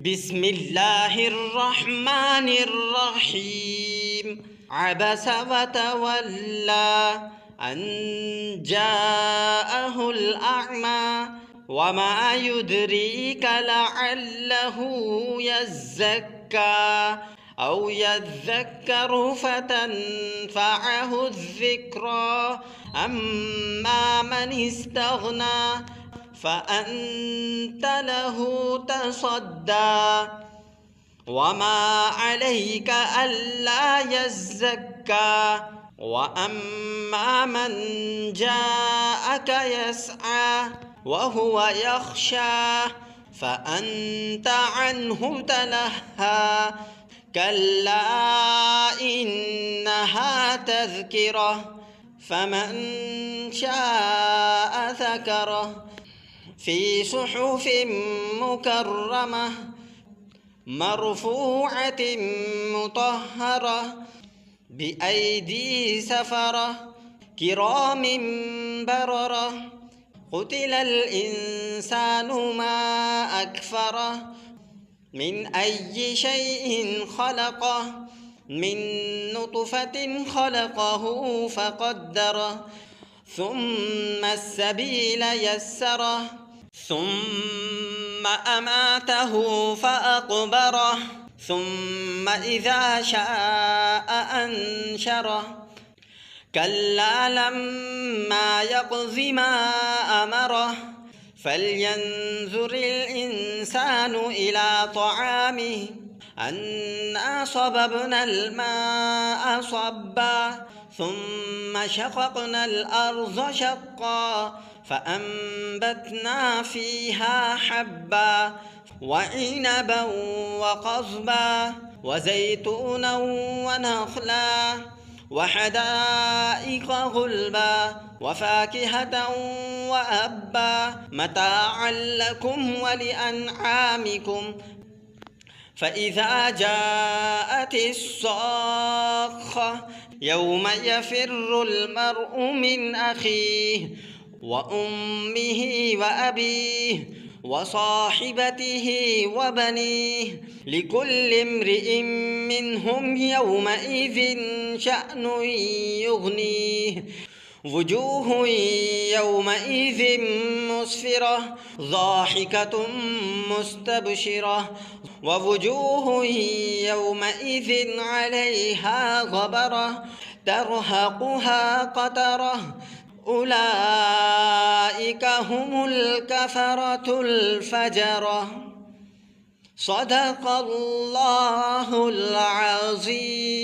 بسم الله الرحمن الرحيم. عبس وتولى أن جاءه الأعمى وما يدريك لعله يزكى أو يذكر فتنفعه الذكرى. أما من استغنى فأنت له تصدى وما عليك ألا يزكى. وأما من جاءك يسعى وهو يخشى فأنت عنه تلهى. كلا إنها تذكرة فمن شاء ذكره في صحف مكرمة مرفوعة مطهرة بأيدي سفرة كرام بررة. قتل الإنسان ما أكفره من أي شيء خلقه من نطفة خلقه فقدره ثم السبيل يسره ثم أماته فأقبره ثم إذا شاء أنشره. كلا لما يقض ما أمره فلينظر الإنسان إلى طعامه أنا صببنا الماء صبا ثم شققنا الأرض شقا فأنبتنا فيها حبا وعنبا وقضبا وزيتونا ونخلا وحدائق غلبا وفاكهة وأبا متاعا لكم ولأنعامكم. فإذا جاءت الصاخة يوم يفر المرء من أخيه وأمه وأبيه وصاحبته وبنيه لكل امرئ منهم يومئذ شأن يغنيه. وجوه يومئذ مسفرة ضاحكة مستبشرة ووجوه يومئذ عليها غبرة ترهقها قترة أولئك هم الكفرة الفجرة. صدق الله العظيم.